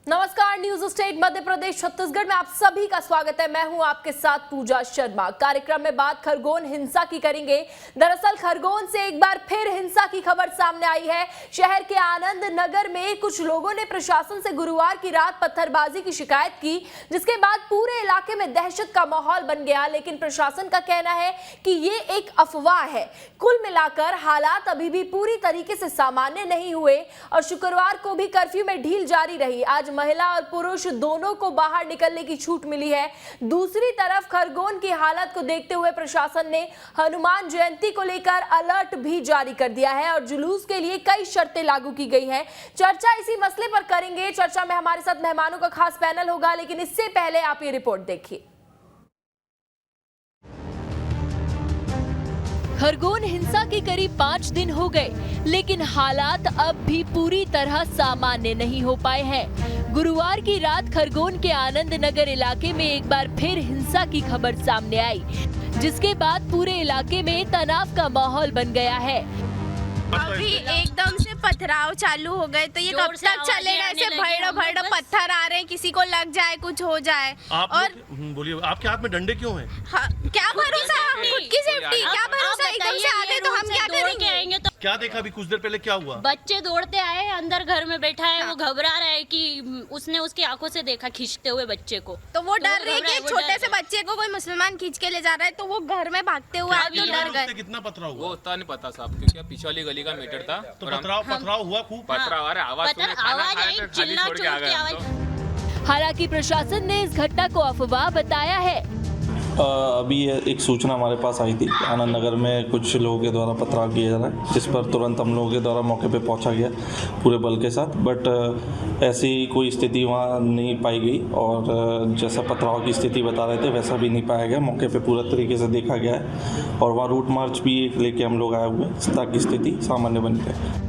नमस्कार, news state Madhya Pradesh Chhattisgarh में आप सभी का स्वागत है। मैं हूं आपके साथ पूजा शर्मा। कार्यक्रम में बात खरगोन हिंसा की करेंगे। दरअसल खरगोन से एक बार फिर हिंसा की खबर सामने आई है। शहर के आनंद नगर में कुछ लोगों ने प्रशासन से गुरुवार की रात पत्थरबाजी की शिकायत की, जिसके बाद पूरे इलाके में दहशत का माहौल बन गया। लेकिन प्रशासन का कहना है कि ये एक अफवाह है। कुल मिलाकर हालात अभी भी पूरी तरीके से सामान्य नहीं हुए और शुक्रवार को भी कर्फ्यू में ढील जारी रही। आज महिला और पुरुष दोनों को बाहर निकलने की छूट मिली है। दूसरी तरफ खरगोन की हालत को देखते हुए प्रशासन ने हनुमान जयंती को लेकर अलर्ट भी जारी कर दिया है और जुलूस के लिए कई शर्तें लागू की गई हैं। चर्चा इसी मसले पर करेंगे। चर्चा में हमारे साथ मेहमानों का खास पैनल होगा, लेकिन इससे पहले आप ये रिपोर्ट देखिए। खरगोन हिंसा के करीब 5 दिन हो गए, लेकिन हालात अब भी पूरी तरह सामान्य नहीं हो पाए हैं। गुरुवार की रात खरगोन के आनंद नगर इलाके में एक बार फिर हिंसा की खबर सामने आई, जिसके बाद पूरे इलाके में तनाव का माहौल बन गया है। अभी एकदम से पथराव चालू हो गए, तो ये कब तक चलेगा? ऐसे भैरव भैरव पत्थर आ रहे हैं, किसी को लग जाए, कुछ हो जाए। और बोलिए, आपके हाथ में डंडे क्यों हैं? क्या भरोसा, खुद की सेफ्टी, क्या भरोसा? एकदम से आ गए तो हम क्या करेंगे? तो क्या देखा अभी कुछ देर पहले, क्या हुआ? बच्चे दौड़ते आए, अंदर घर में बैठा है, वो घबरा रहा है कि उसने उसकी आंखों से देखा खींचते हुए बच्चे को, तो वो डर रहे कि छोटे से बच्चे को कोई मुसलमान खींच के ले जा रहा है, तो वो घर में भागते हुए आप तो डर गए। कितना पथराव हुआ? वो उतना नहीं पता साहब, क्योंकि पीछे वाली गली का मीटर था। तो पथराव हुआ खूब? पथराव आ रहा, आवाज सुने, खाना खाया तो थाली छोड़ के आ गए। हालांकि प्रशासन ने इस घटना को अफवाह बताया है। अभी एक सूचना हमारे पास आई थी, आनंद नगर में कुछ लोगों के द्वारा पथराव किया जा रहा है, जिस पर तुरंत हम लोगों के द्वारा मौके पे पहुंचा गया पूरे बल के साथ। बट ऐसी कोई स्थिति वहां नहीं पाई गई और जैसा पथराव की स्थिति बता रहे थे वैसा भी नहीं पाया गया। मौके पे पूरा तरीके से देखा गया है और वहाँ रूट मार्च भी एक लेके हम लोग आए हुए ताकि स्थिति सामान्य बन जाए।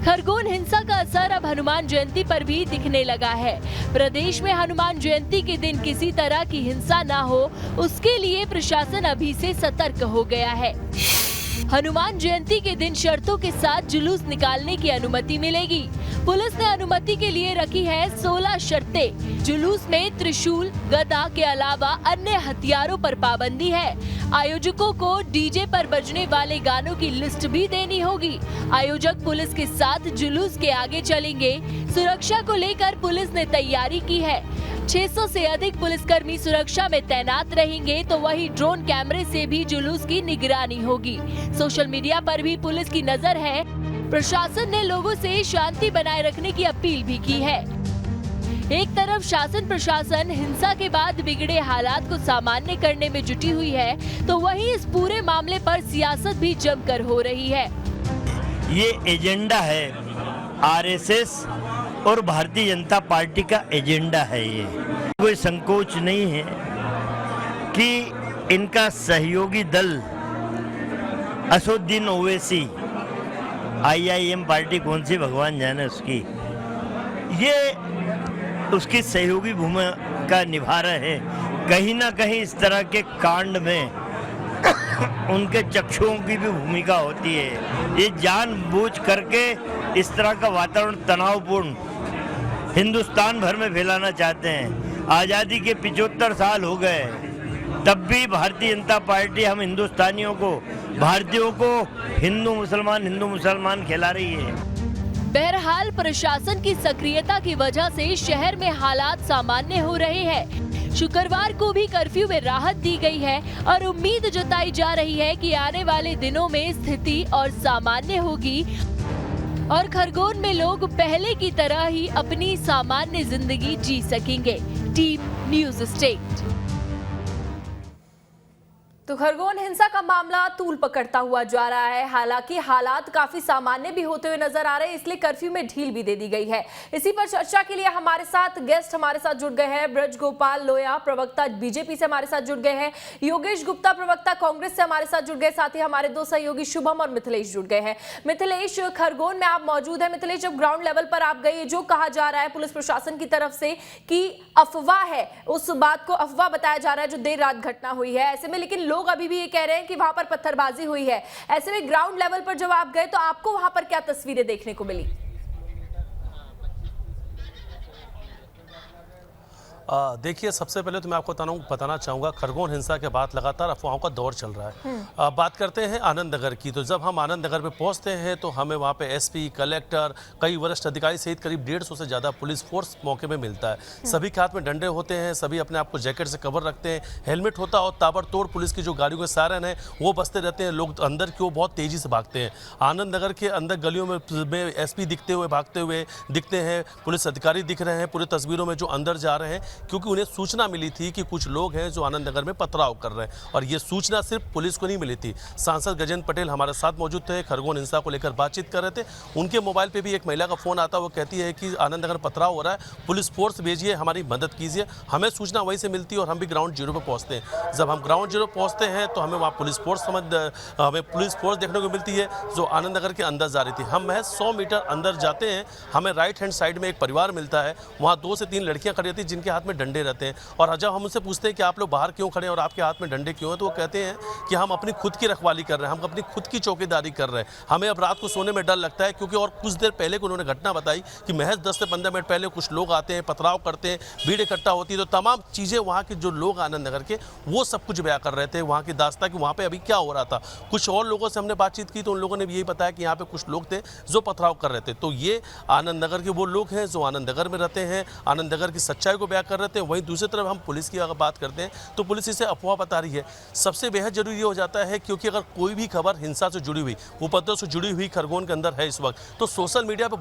खरगोन हिंसा का असर अब हनुमान जयंती पर भी दिखने लगा है। प्रदेश में हनुमान जयंती के दिन किसी तरह की हिंसा ना हो, उसके लिए प्रशासन अभी से सतर्क हो गया है। हनुमान जयंती के दिन शर्तों के साथ जुलूस निकालने की अनुमति मिलेगी। पुलिस ने अनुमति के लिए रखी है 16 शर्तें। जुलूस में त्रिशूल, गदा के अलावा अन्य हथियारों पर पाबंदी है। आयोजकों को डीजे पर बजने वाले गानों की लिस्ट भी देनी होगी। आयोजक पुलिस के साथ जुलूस के आगे चलेंगे। सुरक्षा को लेकर पुलिस ने तैयारी की है। 600 से अधिक पुलिसकर्मी सुरक्षा में तैनात रहेंगे, तो वही ड्रोन कैमरे से भी जुलूस की निगरानी होगी। सोशल मीडिया पर भी पुलिस की नजर है। प्रशासन ने लोगों से शांति बनाए रखने की अपील भी की है। एक तरफ शासन प्रशासन हिंसा के बाद बिगड़े हालात को सामान्य करने में जुटी हुई है, तो वहीं इस पूरे मामले पर सियासत भी जमकर हो रही है। ये एजेंडा है आरएसएस और भारतीय जनता पार्टी का एजेंडा है। ये कोई संकोच नहीं है कि इनका सहयोगी दल असदुद्दीन ओवैसी, आईआईएम पार्टी कौन सी भगवान जाने उसकी, ये उसकी सहयोगी भूमिका निभा रहे हैं। कहीं ना कहीं इस तरह के कांड में उनके चक्षुओं की भी भूमिका होती है। ये जानबूझ करके इस तरह का वातावरण तनावपूर्ण हिंदुस्तान भर में फैलाना चाहते हैं। आज़ादी के 75 साल हो गए, तब भी भारतीय जनता पार्टी हम हिंदुस्तानियों को, भारतीयों को हिंदू मुसलमान खिला रही है। बहरहाल प्रशासन की सक्रियता की वजह से शहर में हालात सामान्य हो रहे हैं। शुक्रवार को भी कर्फ्यू में राहत दी गई है और उम्मीद जताई जा रही है कि आने वाले दिनों में स्थिति और सामान्य होगी और खरगोन में लोग पहले की तरह ही अपनी सामान्य जिंदगी जी सकेंगे। Team news state. तो खरगोन हिंसा का मामला तूल पकड़ता हुआ जा रहा है। हालांकि हालात काफी सामान्य भी होते हुए नजर आ रहे हैं, इसलिए कर्फ्यू में ढील भी दे दी गई है। इसी पर चर्चा के लिए हमारे साथ गेस्ट हमारे साथ जुड़ गए हैं। ब्रज गोपाल लोया, प्रवक्ता बीजेपी से हमारे साथ जुड़ गए हैं। योगेश गुप्ता, प्रवक्ता कांग्रेस से हमारे साथ जुड़ गए। साथ ही हमारे दो सहयोगी शुभम और मिथिलेश जुड़ गए हैं। मिथिलेश, खरगोन में आप मौजूद है। मिथिलेश, जब ग्राउंड लेवल पर आप गए, जो कहा जा रहा है पुलिस प्रशासन की तरफ से कि अफवाह है, उस बात को अफवाह बताया जा रहा है जो देर रात घटना हुई है, ऐसे में लेकिन लोग अभी भी ये कह रहे हैं कि वहां पर पत्थरबाजी हुई है। ऐसे में ग्राउंड लेवल पर जब आप गए तो आपको वहां पर क्या तस्वीरें देखने को मिली? देखिए, सबसे पहले तो मैं आपको बताना चाहूँगा, खरगोन हिंसा के बाद लगातार अफवाहों का दौर चल रहा है। बात करते हैं आनंद नगर की, तो जब हम आनंद नगर पे पहुँचते हैं तो हमें वहाँ पे एसपी, कलेक्टर, कई वरिष्ठ अधिकारी सहित करीब 150 से ज़्यादा पुलिस फोर्स मौके पे मिलता है। सभी के हाथ में डंडे होते हैं, सभी अपने आप को जैकेट से कवर रखते हैं, हेलमेट होता है और ताबड़तोड़ पुलिस की जो गाड़ियों के सायरन है वो बजते रहते हैं। लोग अंदर की ओर बहुत तेज़ी से भागते हैं। आनंद नगर के अंदर गलियों में एसपी दिखते हुए भागते हुए दिखते हैं, पुलिस अधिकारी दिख रहे हैं पूरी तस्वीरों में जो अंदर जा रहे हैं, क्योंकि उन्हें सूचना मिली थी कि कुछ लोग हैं जो आनंद नगर में पथराव कर रहे हैं। और ये सूचना सिर्फ पुलिस को नहीं मिली थी। सांसद गजेंद्र पटेल हमारे साथ मौजूद थे, खरगोन हिंसा को लेकर बातचीत कर रहे थे। उनके मोबाइल पे भी एक महिला का फोन आता है, वो कहती है कि आनंद नगर पथराव हो रहा है, पुलिस फोर्स भेजिए, हमारी मदद कीजिए। हमें सूचना वहीं से मिलती है और हम भी ग्राउंड जीरो पर पहुँचते हैं। जब हम ग्राउंड जीरो पहुँचते हैं तो हमें वहाँ पुलिस फोर्स देखने को मिलती है जो आनंद नगर के अंदर जा रही थी। हम महज 100 मीटर अंदर जाते हैं, हमें राइट हैंड साइड में एक परिवार मिलता है, वहाँ 2 से 3 लड़कियां खड़ी रहती हैं जिनके हाथ में डंडे रहते हैं। और जब हम उनसे पूछते हैं कि आप लोग बाहर क्यों खड़े हैं और आपके हाथ में डंडे क्यों हैं, तो वो कहते हैं कि हम अपनी खुद की रखवाली कर रहे हैं, हम अपनी खुद की चौकीदारी कर रहे हैं, हमें अब रात को सोने में डर लगता है। क्योंकि और कुछ देर पहले को उन्होंने घटना बताई कि महज 10 से 15 मिनट पहले कुछ लोग आते हैं, पथराव करते हैं, भीड़ इकट्ठा होती है, तो तमाम चीज़ें वहाँ के जो लोग आनंद नगर के वो सब कुछ बयां कर रहे थे, वहाँ की दास्तां कि वहाँ पर अभी क्या हो रहा था। कुछ और लोगों से हमने बातचीत की तो उन लोगों ने भी यही बताया कि यहाँ पे कुछ लोग थे जो पथराव कर रहे थे। तो ये आनंद नगर के वो लोग हैं जो आनंद नगर में रहते हैं, आनंद नगर की सच्चाई को बयां कर रहे थे। वहीं दूसरी तरफ हम पुलिस की अगर बात करते हैं तो पुलिस इसे अफवाह बता रही है। सबसे बेहद जरूरी हो जाता है, क्योंकि अगर कोई भी खबर हिंसा से जुड़ी हुई, उपद्रव से जुड़ी हुई खरगोन के अंदर है इस वक्त, तो सोशल मीडिया पर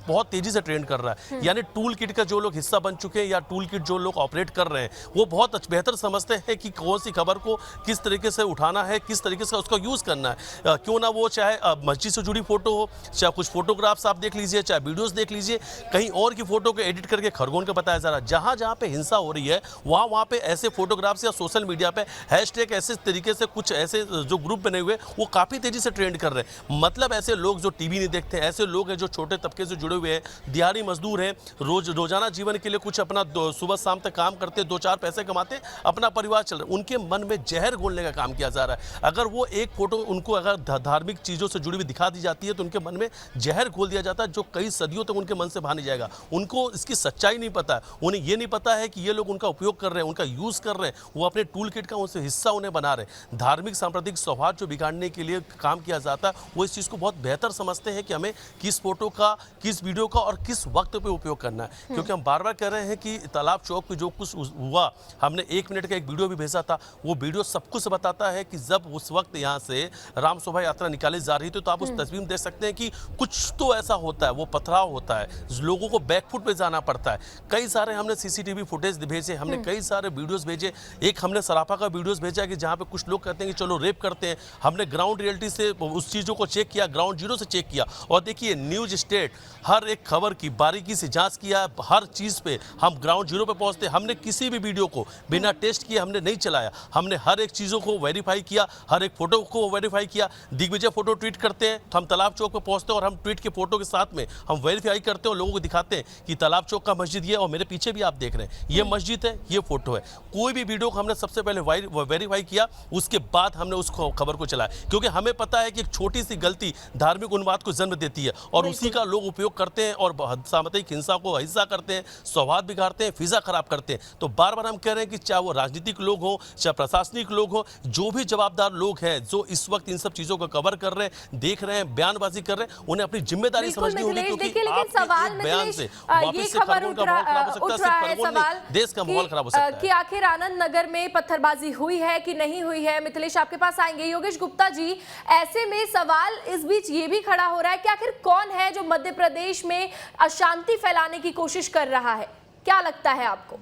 बहुत तेजी से ट्रेंड कर रहा है। यानी टूल किट का जो लोग हिस्सा बन चुके हैं या टूल किट जो लोग ऑपरेट कर रहे हैं, वो बहुत बेहतर समझते हैं कि कौन सी खबर को किस तरीके से उठाना है, किस तरीके से उसका यूज़ करना है। क्यों ना वो चाहे मस्जिद से जुड़ी फोटो हो, चाहे कुछ फोटोग्राफ्स आप देख लीजिए, चाहे वीडियोस देख लीजिए, कहीं और की फोटो को एडिट करके खरगोन का बताया जा रहा है। जहाँ जहाँ पे हिंसा हो रही है वहाँ पे ऐसे फोटोग्राफ्स या सोशल मीडिया पे हैशटैग ऐसे तरीके से कुछ ऐसे जो ग्रुप बने हुए वो काफ़ी तेज़ी से ट्रेंड कर रहे हैं। मतलब ऐसे लोग जो टीवी नहीं देखते, ऐसे लोग हैं जो छोटे तबके से जुड़े हुए हैं, दिहाड़ी मजदूर हैं, रोजाना जीवन के लिए कुछ अपना सुबह शाम तक काम करते, 2-4 पैसे कमाते, अपना परिवार चल रहा है, उनके मन में जहर घोलने का काम किया जा रहा है। अगर वो एक फोटो उनको अगर धार्मिक चीज़ों से जुड़ी हुई दिखा दी जाती है तो उनके मन में जहर घोल दिया जाता है, जो कई सदियों तक उनके मन से बाहर नहीं जाएगा। उनको इसकी सच्चाई नहीं पता है, उन्हें ये नहीं पता है कि ये लोग उनका उपयोग कर रहे हैं, उनका यूज़ कर रहे हैं, वो अपने टूल किट का उनसे हिस्सा उन्हें बना रहे हैं। धार्मिक सांप्रदायिक सौहार्द जो बिगाड़ने के लिए काम किया जाता है, वो इस चीज़ को बहुत बेहतर समझते हैं कि हमें किस फोटो का, किस वीडियो का और किस वक्त पे उपयोग करना है। क्योंकि हम बार बार कह रहे हैं कि तालाब चौक पे जो कुछ हुआ, हमने 1 मिनट का एक वीडियो भी भेजा था, वो वीडियो सब कुछ बताता है कि जब उस वक्त यहाँ से राम शोभा यात्रा निकाली जा रही थी, तो आप उस तस्वीर में देख सकते हैं कि कुछ तो ऐसा होता है, वो पथराव होता है, लोगों को बैकफुट पे जाना पड़ता है। कई सारे हमने सीसीटीवी फुटेज भेजे, हमने कई सारे वीडियोस भेजे। एक हमने सराफा का वीडियोस भेजा कि जहाँ पे कुछ लोग कहते हैं कि चलो रेप करते हैं। हमने ग्राउंड रियलिटी से उस चीज़ों को चेक किया, ग्राउंड जीरो से चेक किया, और देखिए न्यूज स्टेट हर एक खबर की बारीकी से जांच किया। हर चीज़ पे हम ग्राउंड जीरो पे पहुँचते, हमने किसी भी वीडियो को बिना टेस्ट किए हमने नहीं चलाया। हमने हर एक चीज़ों को वेरीफाई किया, हर एक फोटो को वेरीफाई किया। दिग्विजय फोटो ट्वीट करते हैं तो हम तालाब चौक पे पहुँचते हैं और हम ट्वीट के फोटो के साथ में हम वेरीफाई करते हैं और लोगों को दिखाते हैं कि तालाब चौक का मस्जिद ये, और मेरे पीछे भी आप देख रहे हैं ये मस्जिद है, ये फोटो है। कोई भी वीडियो को हमने सबसे पहले वेरीफाई किया, उसके बाद हमने उस खबर को चलाया, क्योंकि हमें पता है कि एक छोटी सी गलती धार्मिक उन्माद को जन्म देती है और उसी का लोग उपयोग करते हैं और सामाजिक हिंसा को हिस्सा करते हैं, सौहार्द बिगाड़ते हैं, फिजा खराब करते हैं। तो बार बार हम कह रहे हैं कि चाहे वो राजनीतिक लोग हो, चाहे प्रशासनिक लोग हो, जो भी जवाबदार लोग हैं जो इस वक्त इन सब चीजों को कवर कर रहे हैं, देख रहे हैं, बयानबाजी कर रहे हैं, उन्हें अपनी जिम्मेदारी समझनी होगी। क्योंकि आपके बयान से वापस से खरगोन का माहौल खराब हो सकता है, सिर्फ खरगोन नहीं, देश का माहौल खराब हो सकता है। कि आखिर आनंद नगर में पत्थरबाजी हुई है कि नहीं हुई है। मिथिलेश आपके पास आएंगे। योगेश गुप्ता जी, ऐसे में सवाल इस बीच ये भी खड़ा हो रहा है कि आखिर कौन है जो मध्य प्रदेश में अशांति फैलाने की कोशिश कर रहा है? क्या लगता है आपको?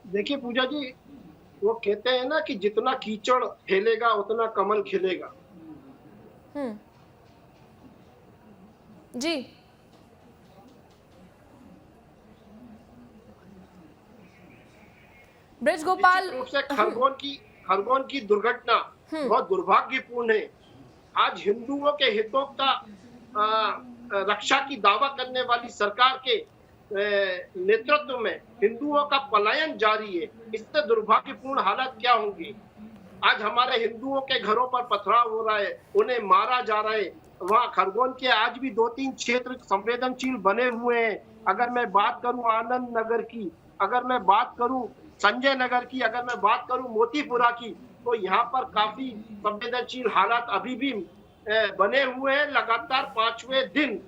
देखिए पूजा जी, वो कहते हैं ना कि जितना कीचड़ फैलेगा उतना कमल खिलेगा। जी ब्रिज गोपाल, रूप से खरगोन की दुर्घटना बहुत दुर्भाग्यपूर्ण है। आज हिंदुओं के हितों का रक्षा की दावा करने वाली सरकार के नेतृत्व में हिंदुओं का पलायन जारी है। इससे दुर्भाग्यपूर्ण हालत क्या होंगी? आज हमारे हिंदुओं के घरों पर पथराव हो रहा है, उन्हें मारा जा रहा है। वहाँ खरगोन के आज भी 2-3 क्षेत्र संवेदनशील बने हुए हैं। अगर मैं बात करूं आनंद नगर की, अगर मैं बात करूं संजय नगर की, अगर मैं बात करूं मोतीपुरा की, तो यहाँ पर काफी संवेदनशील हालात अभी भी बने हुए हैं। लगातार 5वें दिन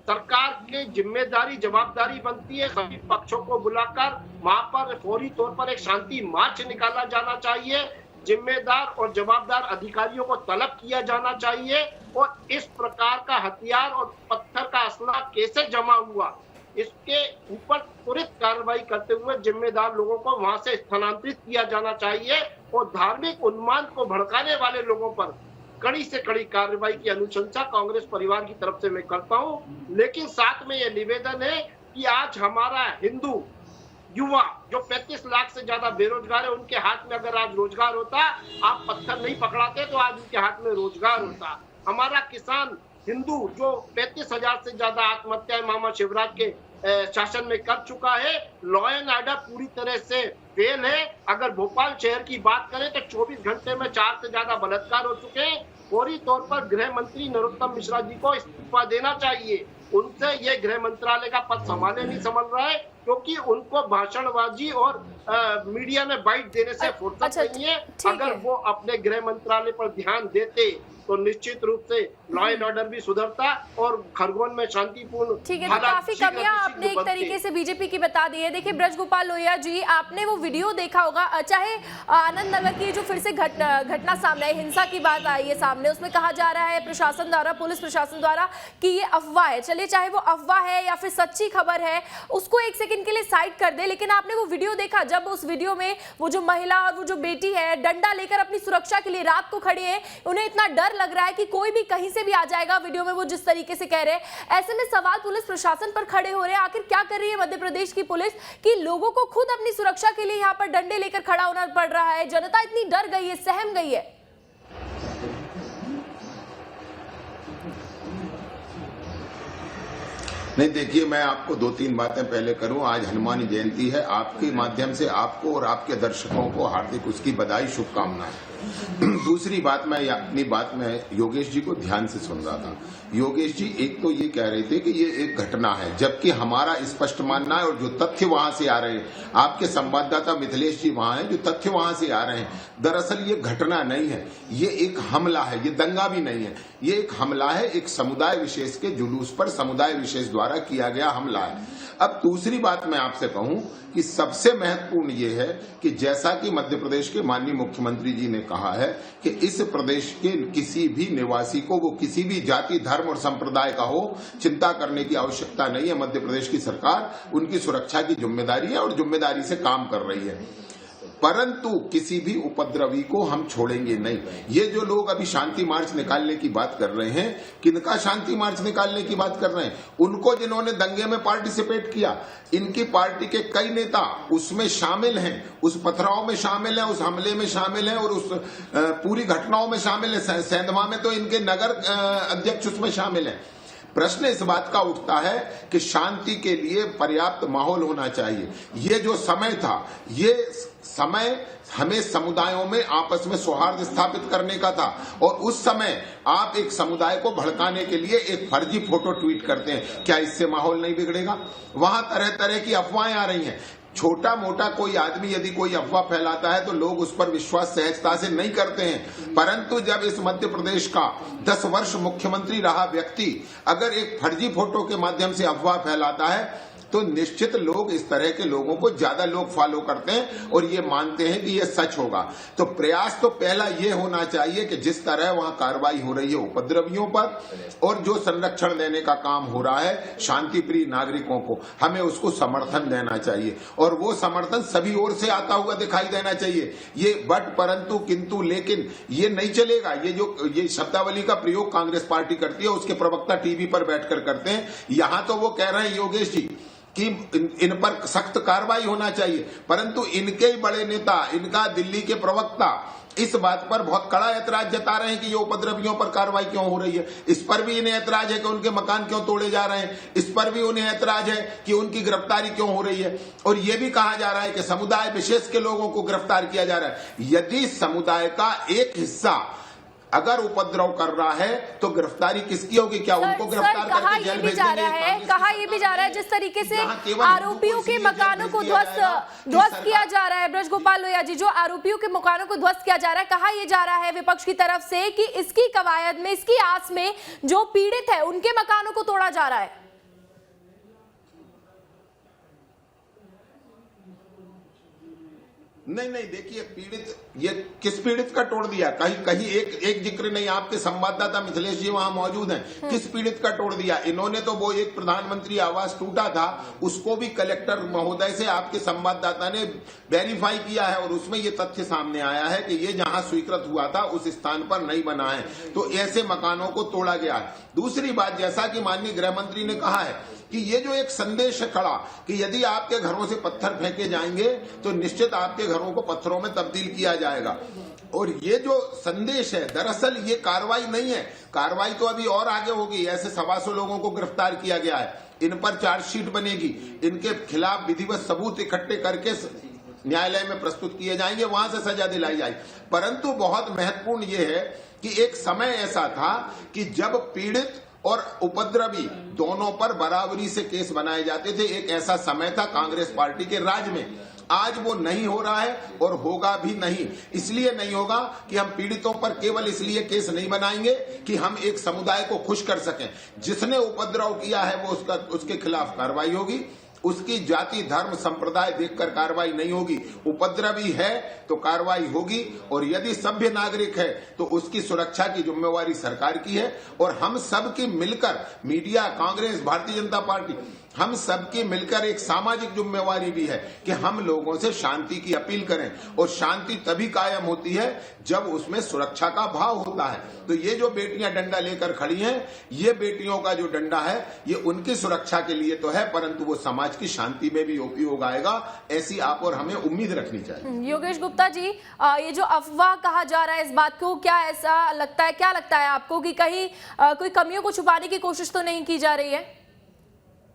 सरकार की जिम्मेदारी जवाबदारी बनती है सभी पक्षों को बुलाकर वहां पर फौरी तौर पर एक शांति मार्च निकाला जाना चाहिए। जिम्मेदार और जवाबदार अधिकारियों को तलब किया जाना चाहिए और इस प्रकार का हथियार और पत्थर का असला कैसे जमा हुआ, इसके ऊपर त्वरित कार्रवाई करते हुए जिम्मेदार लोगों को वहां से स्थानांतरित किया जाना चाहिए और धार्मिक उन्माद को भड़काने वाले लोगों पर कड़ी से कड़ी कार्रवाई की अनुशंसा कांग्रेस परिवार की तरफ से मैं करता हूं। लेकिन साथ में यह निवेदन है कि आज हमारा हिंदू युवा जो 35 लाख से ज्यादा बेरोजगार है, उनके हाथ में अगर आज रोजगार होता, आप पत्थर नहीं पकड़ाते तो आज उनके हाथ में रोजगार होता। हमारा किसान हिंदू जो 35,000 से ज्यादा आत्महत्याएं मामा शिवराज के शासन में कर चुका है, लॉ एंड ऑर्डर पूरी तरह से फेल है। अगर भोपाल शहर की बात करें तो 24 घंटे में 4 से ज्यादा बलात्कार हो चुके हैं। फौरी तौर पर गृह मंत्री नरोत्तम मिश्रा जी को इस्तीफा देना चाहिए। उनसे ये गृह मंत्रालय का पद संभालने नहीं संभल रहा है, क्योंकि उनको भाषणबाजी और मीडिया में बाइट देने से फुर्सत नहीं है। अगर वो अपने गृह मंत्रालय पर ध्यान देते तो निश्चित रूप से लॉ एंड ऑर्डर भी सुधरता और खरगोन में शांतिपूर्ण। ठीक है, तो काफी कमियां आपने एक तरीके से बीजेपी की बता दी है। देखिए ब्रजगोपाल लोहिया जी, आपने वो वीडियो देखा होगा, चाहे आनंद नगर की जो फिर से घटना सामने आई, हिंसा की बात आई है सामने, उसमें कहा जा रहा है प्रशासन द्वारा, पुलिस प्रशासन द्वारा कि ये अफवाह है। चलिए चाहे वो अफवाह है या फिर सच्ची खबर है, उसको एक सेकंड के लिए साइड कर दे, लेकिन आपने वो वीडियो देखा जब उस वीडियो में वो जो महिला और वो जो बेटी है डंडा लेकर अपनी सुरक्षा के लिए रात को खड़ी है, उन्हें इतना डर लग रहा है कि कोई भी कहीं से भी आ जाएगा, वीडियो में वो जिस तरीके से कह रहे हैं। ऐसे में सवाल पुलिस प्रशासन पर खड़े हो रहे हैं, आखिर क्या कर रही है मध्य प्रदेश की पुलिस कि लोगों को खुद अपनी सुरक्षा के लिए यहाँ पर डंडे लेकर खड़ा होना पड़ रहा है। जनता इतनी डर गई है, सहम गई है। नहीं, देखिए मैं आपको 2-3 बातें पहले करूं। आज हनुमान जयंती है, आपके माध्यम से आपको और आपके दर्शकों को हार्दिक उसकी बधाई, शुभकामनाएं। दूसरी बात, मैं अपनी बात में योगेश जी को ध्यान से सुन रहा था। योगेश जी एक तो ये कह रहे थे कि ये एक घटना है, जबकि हमारा स्पष्ट मानना है और जो तथ्य वहां से आ रहे हैं, आपके संवाददाता मिथिलेश जी वहां हैं, जो तथ्य वहां से आ रहे हैं, दरअसल ये घटना नहीं है, ये एक हमला है, ये दंगा भी नहीं है, ये एक हमला है, एक समुदाय विशेष के जुलूस पर समुदाय विशेष द्वारा किया गया हमला है। अब दूसरी बात मैं आपसे कहूं कि सबसे महत्वपूर्ण ये है कि जैसा कि मध्य प्रदेश के माननीय मुख्यमंत्री जी ने कहा है कि इस प्रदेश के किसी भी निवासी को, वो किसी भी जाति, धर्म और संप्रदाय का हो, चिंता करने की आवश्यकता नहीं है। मध्य प्रदेश की सरकार उनकी सुरक्षा की जिम्मेदारी है और जिम्मेदारी से काम कर रही है, परंतु किसी भी उपद्रवी को हम छोड़ेंगे नहीं। ये जो लोग अभी शांति मार्च निकालने की बात कर रहे हैं, किनका शांति मार्च निकालने की बात कर रहे हैं? उनको जिन्होंने दंगे में पार्टिसिपेट किया। इनकी पार्टी के कई नेता उसमें शामिल हैं, उस पथराव में शामिल हैं, उस हमले में शामिल हैं और उस पूरी घटनाओं में शामिल है। सेंधवा में तो इनके नगर अध्यक्ष उसमें शामिल हैं। प्रश्न इस बात का उठता है कि शांति के लिए पर्याप्त माहौल होना चाहिए। ये जो समय था, ये समय हमें समुदायों में आपस में सौहार्द स्थापित करने का था, और उस समय आप एक समुदाय को भड़काने के लिए एक फर्जी फोटो ट्वीट करते हैं। क्या इससे माहौल नहीं बिगड़ेगा? वहां तरह तरह की अफवाहें आ रही हैं। छोटा मोटा कोई आदमी यदि कोई अफवाह फैलाता है तो लोग उस पर विश्वास सहजता से नहीं करते हैं, परंतु जब इस मध्य प्रदेश का 10 वर्ष मुख्यमंत्री रहा व्यक्ति अगर एक फर्जी फोटो के माध्यम से अफवाह फैलाता है तो निश्चित लोग, इस तरह के लोगों को ज्यादा लोग फॉलो करते हैं और ये मानते हैं कि ये सच होगा। तो प्रयास तो पहला ये होना चाहिए कि जिस तरह वहां कार्रवाई हो रही है उपद्रवियों पर और जो संरक्षण देने का काम हो रहा है शांति प्रिय नागरिकों को, हमें उसको समर्थन देना चाहिए और वो समर्थन सभी ओर से आता हुआ दिखाई देना चाहिए। ये बट, परंतु, किंतु, लेकिन ये नहीं चलेगा। ये शब्दावली का प्रयोग कांग्रेस पार्टी करती है, उसके प्रवक्ता टीवी पर बैठकर करते हैं। यहां तो वो कह रहे हैं योगेश जी कि इन पर सख्त कार्रवाई होना चाहिए, परंतु इनके ही बड़े नेता, इनका दिल्ली के प्रवक्ता इस बात पर बहुत कड़ा ऐतराज जता रहे हैं कि ये उपद्रवियों पर कार्रवाई क्यों हो रही है। इस पर भी इन्हें ऐतराज है कि उनके मकान क्यों तोड़े जा रहे हैं, इस पर भी उन्हें ऐतराज है कि उनकी गिरफ्तारी क्यों हो रही है, और ये भी कहा जा रहा है कि समुदाय विशेष के लोगों को गिरफ्तार किया जा रहा है। यदि समुदाय का एक हिस्सा अगर उपद्रव कर रहा है तो गिरफ्तारी किसकी होगी? क्या उनको गिरफ्तार करके जेल भेज देंगे? कहा ये भी जा रहा है जिस तरीके से आरोपियों के मकानों को ध्वस्त किया जा रहा है, ब्रज गोपाल लोहिया जी, जो आरोपियों के मकानों को ध्वस्त किया जा रहा है, कहा यह जा रहा है विपक्ष की तरफ से कि इसकी कवायद में, इसकी आस में जो पीड़ित है उनके मकानों को तोड़ा जा रहा है। नहीं देखिए, पीड़ित, ये किस पीड़ित का तोड़ दिया? कहीं एक जिक्र नहीं। आपके संवाददाता मिथिलेश जी वहां मौजूद हैं। किस पीड़ित का तोड़ दिया? इन्होंने तो वो एक प्रधानमंत्री आवास टूटा था, उसको भी कलेक्टर महोदय से आपके संवाददाता ने वेरीफाई किया है और उसमें ये तथ्य सामने आया है कि ये जहां स्वीकृत हुआ था उस स्थान पर नहीं बना है, तो ऐसे मकानों को तोड़ा गया है। दूसरी बात, जैसा कि माननीय गृह मंत्री ने कहा है कि ये जो एक संदेश है खड़ा कि यदि आपके घरों से पत्थर फेंके जाएंगे तो निश्चित आपके घरों को पत्थरों में तब्दील किया जाएगा, और ये जो संदेश है दरअसल ये कार्रवाई नहीं है। कार्रवाई तो अभी और आगे होगी। ऐसे 125 लोगों को गिरफ्तार किया गया है, इन पर चार्जशीट बनेगी, इनके खिलाफ विधिवत सबूत इकट्ठे करके न्यायालय में प्रस्तुत किए जाएंगे, वहां से सजा दिलाई जाएगी। परंतु बहुत महत्वपूर्ण ये है कि एक समय ऐसा था कि जब पीड़ित और उपद्रवी दोनों पर बराबरी से केस बनाए जाते थे। एक ऐसा समय था कांग्रेस पार्टी के राज में। आज वो नहीं हो रहा है और होगा भी नहीं। इसलिए नहीं होगा कि हम पीड़ितों पर केवल इसलिए केस नहीं बनाएंगे कि हम एक समुदाय को खुश कर सकें। जिसने उपद्रव किया है वो उसके खिलाफ कार्रवाई होगी, उसकी जाति धर्म संप्रदाय देखकर कार्रवाई नहीं होगी। उपद्रवी है तो कार्रवाई होगी, और यदि सभ्य नागरिक है तो उसकी सुरक्षा की जिम्मेवारी सरकार की है। और हम सब की मिलकर, मीडिया, कांग्रेस, भारतीय जनता पार्टी, हम सबकी मिलकर एक सामाजिक जिम्मेवारी भी है कि हम लोगों से शांति की अपील करें, और शांति तभी कायम होती है जब उसमें सुरक्षा का भाव होता है। तो ये जो बेटियां डंडा लेकर खड़ी हैं, ये बेटियों का जो डंडा है ये उनकी सुरक्षा के लिए तो है, परंतु वो समाज की शांति में भी उपयोग आएगा, ऐसी आप और हमें उम्मीद रखनी चाहिए। योगेश गुप्ता जी, ये जो अफवाह कहा जा रहा है इस बात को, क्या ऐसा लगता है, क्या लगता है आपको कि कहीं कोई कमियों को छुपाने की कोशिश तो नहीं की जा रही है?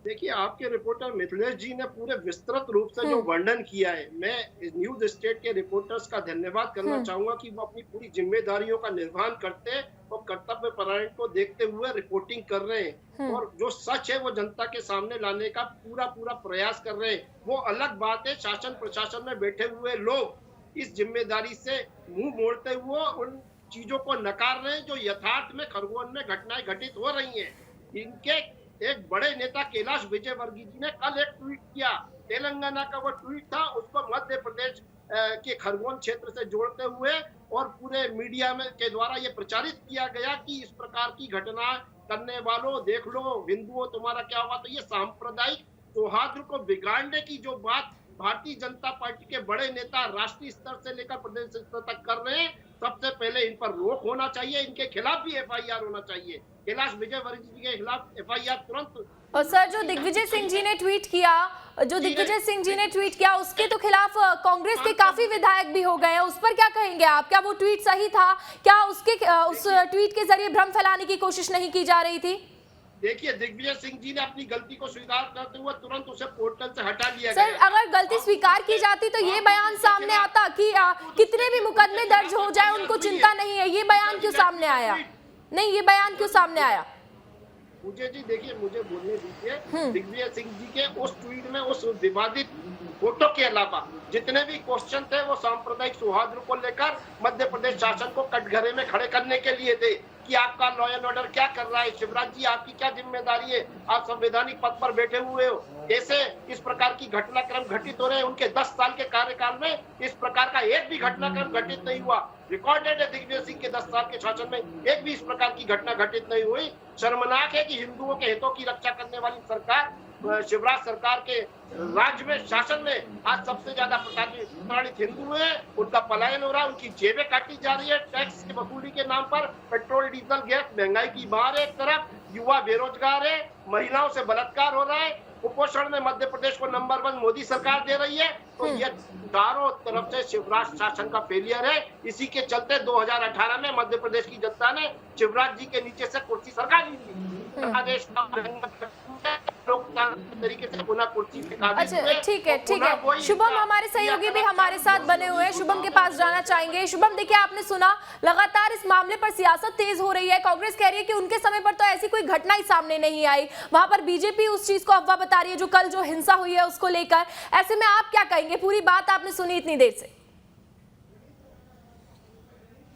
देखिए, आपके रिपोर्टर मिथिलेश जी ने पूरे विस्तृत रूप से जो वर्णन किया है, मैं न्यूज स्टेट के रिपोर्टर्स का धन्यवाद करना चाहूंगा कि वो अपनी पूरी जिम्मेदारियों का निर्वहन करते और कर्तव्य परायण को देखते हुए रिपोर्टिंग कर रहे हैं, और जो सच है वो जनता के सामने लाने का पूरा प्रयास कर रहे हैं। वो अलग बात है, शासन प्रशासन में बैठे हुए लोग इस जिम्मेदारी से मुंह मोड़ते हुए उन चीजों को नकार रहे हैं जो यथार्थ में खरगोन में घटनाएं घटित हो रही हैं। इनके एक बड़े नेता कैलाश विजयवर्गीय जी ने कल एक ट्वीट किया, तेलंगाना का वो ट्वीट था, उसको मध्य प्रदेश के खरगोन क्षेत्र से जोड़ते हुए और पूरे मीडिया में के द्वारा ये प्रचारित किया गया कि इस प्रकार की घटना करने वालों देख लो, हिंदुओं तुम्हारा क्या हुआ। तो ये सांप्रदायिक सौहार्द को बिगाड़ने की जो बात भारतीय जनता पार्टी के बड़े नेता राष्ट्रीय स्तर से लेकर प्रदेश स्तर तक कर रहे हैं, सबसे पहले इन पर रोक होना चाहिए, इनके खिलाफ भी FIR होना चाहिए। कैलाश विजयवर्गीय जी के खिलाफ FIR तुरंत। और सर, जो दिग्विजय सिंह जी ने ट्वीट किया, उसके तो खिलाफ कांग्रेस के काफी विधायक भी हो गए हैं, उस पर क्या कहेंगे आप? क्या वो ट्वीट सही था? क्या उस ट्वीट के जरिए भ्रम फैलाने की कोशिश नहीं की जा रही थी? देखिए, दिग्विजय सिंह जी ने अपनी गलती को स्वीकार करते हुए तुरंत उसे पोर्टल से हटा लिया गया। सर, अगर गलती स्वीकार की जाती तो ये बयान सामने आता कि कितने भी मुकदमे दर्ज हो जाए उनको चिंता नहीं है। ये बयान क्यों सामने आया? नहीं, ये बयान क्यों सामने आया? मुझे जी, देखिए, मुझे बोलने दीजिए। दिग्विजय सिंह जी के उस ट्वीट में उस विवादित फोटो के अलावा जितने भी क्वेश्चन थे वो सांप्रदायिक सौहार्द को लेकर मध्य प्रदेश शासन को कटघरे में खड़े करने के लिए थे कि आपका लॉ एंड ऑर्डर क्या कर रहा है, शिवराज जी आपकी क्या जिम्मेदारी है, आप संवैधानिक पद पर बैठे हुए हो, कैसे इस प्रकार की घटनाक्रम घटित हो रहे हैं। उनके 10 साल के कार्यकाल में इस प्रकार का एक भी घटनाक्रम घटित नहीं हुआ। रिकॉर्डेड है, दिग्विजय सिंह के 10 साल के शासन में एक भी इस प्रकार की घटना घटित नहीं हुई। शर्मनाक है कि हिंदुओं के हितों की रक्षा करने वाली सरकार, शिवराज सरकार के राज्य में, शासन में आज सबसे ज्यादा प्रताड़ित हिंदू हैं, उनका पलायन हो रहा है, उनकी जेबें काटी जा रही है टैक्स की वसूली के नाम पर। पेट्रोल, डीजल, गैस, महंगाई की मार है एक तरफ, युवा बेरोजगार है, महिलाओं से बलात्कार हो रहा है, कुपोषण में मध्य प्रदेश को नंबर 1 मोदी सरकार दे रही है। तो ये चारों तरफ से शिवराज शासन का फेलियर है। इसी के चलते 2018 में मध्य प्रदेश की जनता ने शिवराज जी के नीचे से कुर्सी सरकार ली। लोकतांत्रिक तरीके से पुनः कुर्सी पे काबिज हुए। अच्छा ठीक है और ठीक पुनः है। वही शुभम हिंसा हमारे सहयोगी भी या हमारे साथ बने हुए हैं, शुभम के पास जाना चाहेंगे। शुभम देखिए, आपने सुना लगातार इस मामले पर सियासत तेज हो रही है। कांग्रेस कह रही है कि उनके समय पर तो ऐसी कोई घटना ही सामने नहीं आई, वहां पर बीजेपी उस चीज को अफवाह बता रही है जो कल जो हिंसा हुई है उसको लेकर। ऐसे में आप क्या कहेंगे? पूरी बात आपने सुनी इतनी देर से।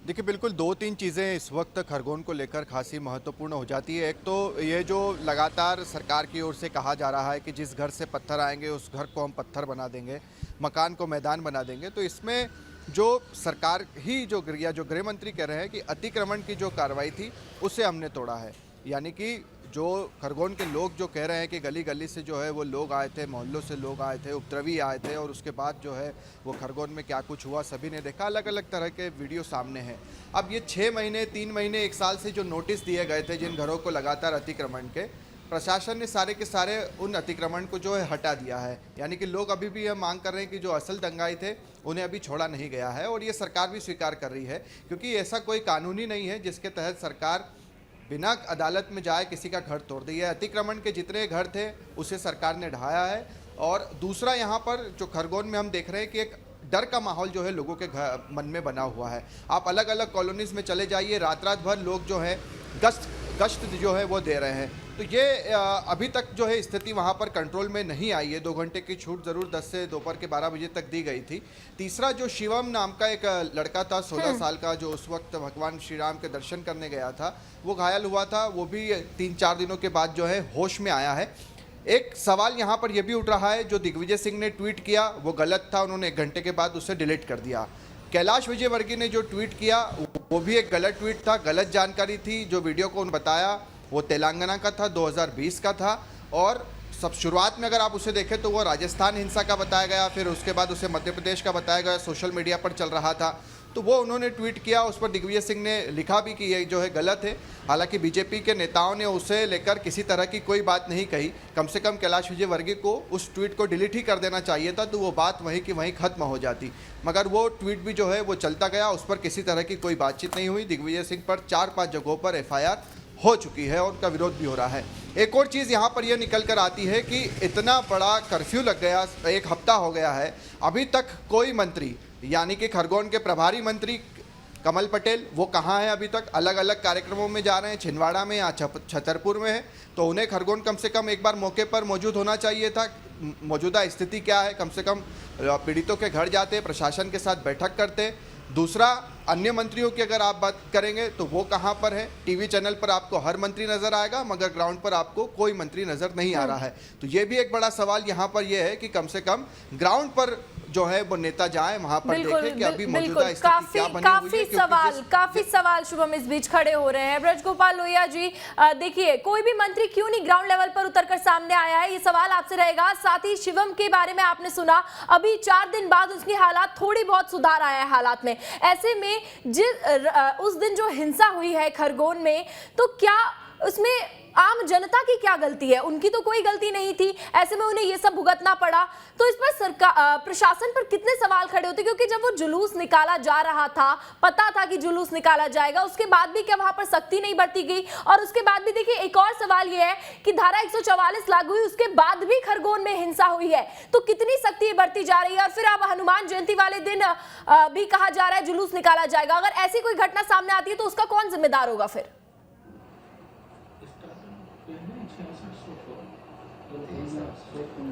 देखिए बिल्कुल 2-3 चीज़ें इस वक्त खरगोन को लेकर खासी महत्वपूर्ण हो जाती है। एक तो ये जो लगातार सरकार की ओर से कहा जा रहा है कि जिस घर से पत्थर आएंगे उस घर को हम पत्थर बना देंगे, मकान को मैदान बना देंगे, तो इसमें जो सरकार ही जो गृह मंत्री कह रहे हैं कि अतिक्रमण की जो कार्रवाई थी उसे हमने तोड़ा है। यानी कि जो खरगोन के लोग जो कह रहे हैं कि गली गली से जो है वो लोग आए थे, मोहल्लों से लोग आए थे, उपद्रवी आए थे और उसके बाद जो है वो खरगोन में क्या कुछ हुआ सभी ने देखा। अलग अलग तरह के वीडियो सामने हैं। अब ये 6 महीने 3 महीने 1 साल से जो नोटिस दिए गए थे जिन घरों को लगातार अतिक्रमण के, प्रशासन ने सारे के सारे उन अतिक्रमण को जो है हटा दिया है। यानी कि लोग अभी भी यह मांग कर रहे हैं कि जो असल दंगाई थे उन्हें अभी छोड़ा नहीं गया है और ये सरकार भी स्वीकार कर रही है, क्योंकि ऐसा कोई कानून ही नहीं है जिसके तहत सरकार बिना अदालत में जाए किसी का घर तोड़ दी है। अतिक्रमण के जितने घर थे उसे सरकार ने ढाया है। और दूसरा यहाँ पर जो खरगोन में हम देख रहे हैं कि एक डर का माहौल जो है लोगों के मन में बना हुआ है। आप अलग अलग कॉलोनीज में चले जाइए, रात भर लोग जो है गश्त जो है वो दे रहे हैं। तो ये अभी तक जो है स्थिति वहाँ पर कंट्रोल में नहीं आई है। 2 घंटे की छूट ज़रूर 10 से दोपहर के 12 बजे तक दी गई थी। तीसरा जो शिवम नाम का एक लड़का था 16 साल का, जो उस वक्त भगवान श्री राम के दर्शन करने गया था, वो घायल हुआ था। वो भी 3-4 दिनों के बाद जो है होश में आया है। एक सवाल यहाँ पर यह भी उठ रहा है, जो दिग्विजय सिंह ने ट्वीट किया वो गलत था, उन्होंने 1 घंटे के बाद उसे डिलीट कर दिया। कैलाश विजयवर्गीय ने जो ट्वीट किया वो भी एक गलत ट्वीट था, गलत जानकारी थी। जो वीडियो को उन्होंने बताया वो तेलंगाना का था, 2020 का था और सब शुरुआत में अगर आप उसे देखें तो वो राजस्थान हिंसा का बताया गया, फिर उसके बाद उसे मध्य प्रदेश का बताया गया, सोशल मीडिया पर चल रहा था। तो वो उन्होंने ट्वीट किया, उस पर दिग्विजय सिंह ने लिखा भी कि ये जो है गलत है। हालांकि बीजेपी के नेताओं ने उसे लेकर किसी तरह की कोई बात नहीं कही। कम से कम कैलाश विजयवर्गीय को उस ट्वीट को डिलीट ही कर देना चाहिए था, तो वो बात वहीं की वहीं खत्म हो जाती। मगर वो ट्वीट भी जो है वो चलता गया, उस पर किसी तरह की कोई बातचीत नहीं हुई। दिग्विजय सिंह पर 4-5 जगहों पर FIR हो चुकी है और उनका विरोध भी हो रहा है। एक और चीज़ यहाँ पर यह निकल कर आती है कि इतना बड़ा कर्फ्यू लग गया, 1 हफ्ता हो गया है, अभी तक कोई मंत्री यानी कि खरगोन के प्रभारी मंत्री कमल पटेल वो कहाँ हैं अभी तक? अलग अलग कार्यक्रमों में जा रहे हैं, छिंदवाड़ा में या छतरपुर में है। तो उन्हें खरगोन कम से कम एक बार मौके पर मौजूद होना चाहिए था। मौजूदा स्थिति क्या है, कम से कम पीड़ितों के घर जाते, प्रशासन के साथ बैठक करते। दूसरा, अन्य मंत्रियों की अगर आप बात करेंगे तो वो कहाँ पर है? टीवी चैनल पर आपको हर मंत्री नजर आएगा, मगर ग्राउंड पर आपको कोई मंत्री नजर नहीं आ रहा है। तो ये भी एक बड़ा सवाल यहाँ पर ये है कि कम से कम ग्राउंड पर जो है वो नेता जाए, वहां पर देखें कि अभी मौजूदा स्थिति क्या बनी हुई है। काफी सवाल शुभम इस बीच खड़े हो रहे हैं। ब्रजगोपाल लोहिया जी, देखिए कोई भी मंत्री क्यों नहीं ग्राउंड लेवल पर उतरकर सामने आया है, ये सवाल आपसे रहेगा। साथ ही शिवम के बारे में आपने सुना, अभी 4 दिन बाद उसकी हालात थोड़ी बहुत सुधार आया है हालात में। ऐसे में उस दिन जो हिंसा हुई है खरगोन में, तो क्या उसमें आम जनता की क्या गलती है? उनकी तो कोई गलती नहीं थी, ऐसे में उन्हें ये सब भुगतना पड़ा। तो इस पर सरकार प्रशासन पर कितने सवाल खड़े होते, क्योंकि जब वो जुलूस निकाला जा रहा था, पता था कि जुलूस निकाला जाएगा, उसके बाद भी क्या वहां पर सख्ती नहीं बरती गई? और उसके बाद भी देखिए एक और सवाल ये है कि धारा 144 लागू हुई, उसके बाद भी खरगोन में हिंसा हुई है, तो कितनी सख्ती बरती जा रही है? और फिर अब हनुमान जयंती वाले दिन भी कहा जा रहा है जुलूस निकाला जाएगा। अगर ऐसी कोई घटना सामने आती है तो उसका कौन जिम्मेदार होगा फिर?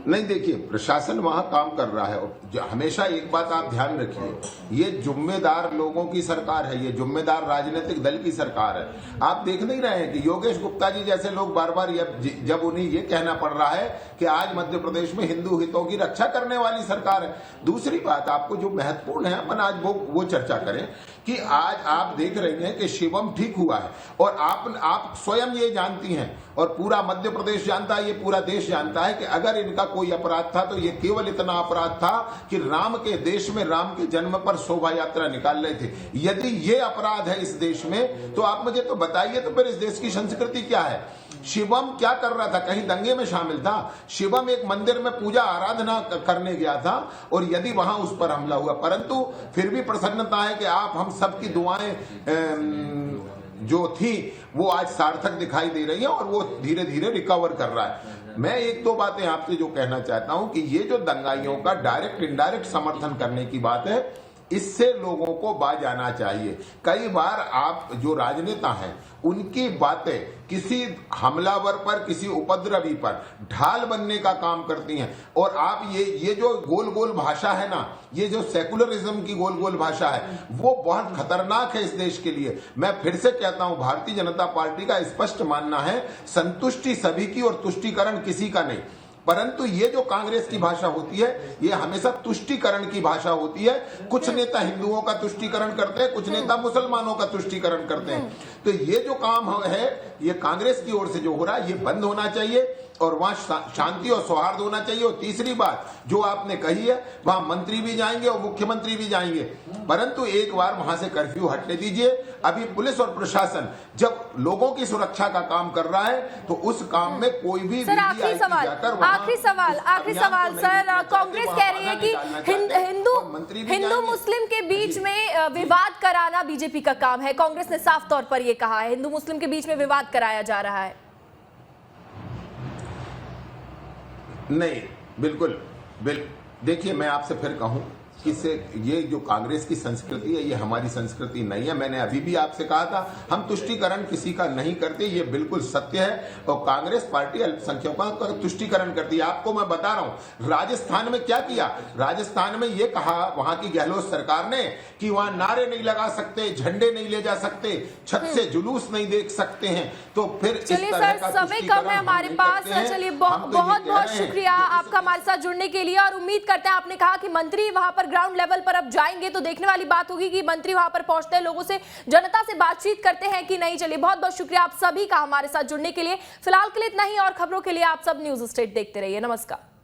नहीं, देखिए प्रशासन वहां काम कर रहा है। हमेशा एक बात आप ध्यान रखिए, ये जिम्मेदार लोगों की सरकार है, ये जिम्मेदार राजनीतिक दल की सरकार है। आप देख नहीं रहे हैं कि योगेश गुप्ता जी जैसे लोग बार बार जब उन्हें ये कहना पड़ रहा है कि आज मध्य प्रदेश में हिंदू हितों की रक्षा करने वाली सरकार है। दूसरी बात आपको जो महत्वपूर्ण है, अपन आज वो चर्चा करें कि आज आप देख रहे हैं कि शिवम ठीक हुआ है और आप स्वयं ये जानती हैं और पूरा मध्य प्रदेश जानता है, ये पूरा देश जानता है कि अगर इनका कोई अपराध था तो ये केवल इतना अपराध था कि राम के देश में राम के जन्म पर शोभा यात्रा निकाल रहे थे। यदि ये अपराध है इस देश में तो आप मुझे तो बताइए, तो फिर इस देश की संस्कृति क्या है? शिवम क्या कर रहा था? कहीं दंगे में शामिल था? शिवम एक मंदिर में पूजा आराधना करने गया था और यदि वहां उस पर हमला हुआ, परंतु फिर भी प्रसन्नता है कि आप हम सबकी दुआएं जो थी वो आज सार्थक दिखाई दे रही है और वो धीरे धीरे रिकवर कर रहा है। मैं एक दो बातें आपसे जो कहना चाहता हूं कि ये जो दंगाइयों का डायरेक्ट इनडायरेक्ट समर्थन करने की बात है, इससे लोगों को बाज आना चाहिए। कई बार आप जो राजनेता हैं उनकी बातें किसी हमलावर पर, किसी उपद्रवी पर ढाल बनने का काम करती हैं। और आप ये जो गोल गोल भाषा है ना, ये जो सेकुलरिज्म की गोल गोल भाषा है, वो बहुत खतरनाक है इस देश के लिए। मैं फिर से कहता हूं, भारतीय जनता पार्टी का स्पष्ट मानना है संतुष्टि सभी की और तुष्टीकरण किसी का नहीं। परंतु ये जो कांग्रेस की भाषा होती है, ये हमेशा तुष्टीकरण की भाषा होती है। कुछ नेता हिंदुओं का तुष्टीकरण करते हैं, कुछ नेता मुसलमानों का तुष्टीकरण करते हैं। तो ये जो काम है, ये कांग्रेस की ओर से जो हो रहा है, ये बंद होना चाहिए और वहां शांति और सौहार्द होना चाहिए। और तीसरी बात जो आपने कही है, वहां मंत्री भी जाएंगे और मुख्यमंत्री भी जाएंगे, परंतु एक बार वहां से कर्फ्यू हटने दीजिए। अभी पुलिस और प्रशासन जब लोगों की सुरक्षा का काम कर रहा है, तो उस काम में कोई भी सर, आखिरी सवाल सर, कांग्रेस कह रही है कि हिंदू मुस्लिम के बीच में विवाद कराना बीजेपी का काम है। कांग्रेस ने साफ तौर पर यह कहा है, हिंदू मुस्लिम के बीच में विवाद कराया जा रहा है। नहीं, बिल्कुल देखिए, मैं आपसे फिर कहूं कि ये जो कांग्रेस की संस्कृति है, ये हमारी संस्कृति नहीं है। मैंने अभी भी आपसे कहा था, हम तुष्टीकरण किसी का नहीं करते, ये बिल्कुल सत्य है। और कांग्रेस पार्टी अल्पसंख्यकों का तुष्टीकरण करती है। आपको मैं बता रहा हूं, राजस्थान में क्या किया। राजस्थान में ये कहा वहां की गहलोत सरकार ने कि वहां नारे नहीं लगा सकते, झंडे नहीं ले जा सकते, छत से जुलूस नहीं देख सकते हैं। तो फिर चलिए सर, समय कम है हमारे पास। चलिए बहुत बहुत शुक्रिया आपका हमारे साथ जुड़ने के लिए। और उम्मीद करते हैं, आपने कहा कि मंत्री वहां पर ग्राउंड लेवल पर अब जाएंगे, तो देखने वाली बात होगी कि मंत्री वहां पर पहुंचते हैं, लोगों से, जनता से बातचीत करते हैं कि नहीं। चलिए बहुत बहुत शुक्रिया आप सभी का हमारे साथ जुड़ने के लिए। फिलहाल के लिए इतना ही, और खबरों के लिए आप सब न्यूज स्टेट देखते रहिए। नमस्कार।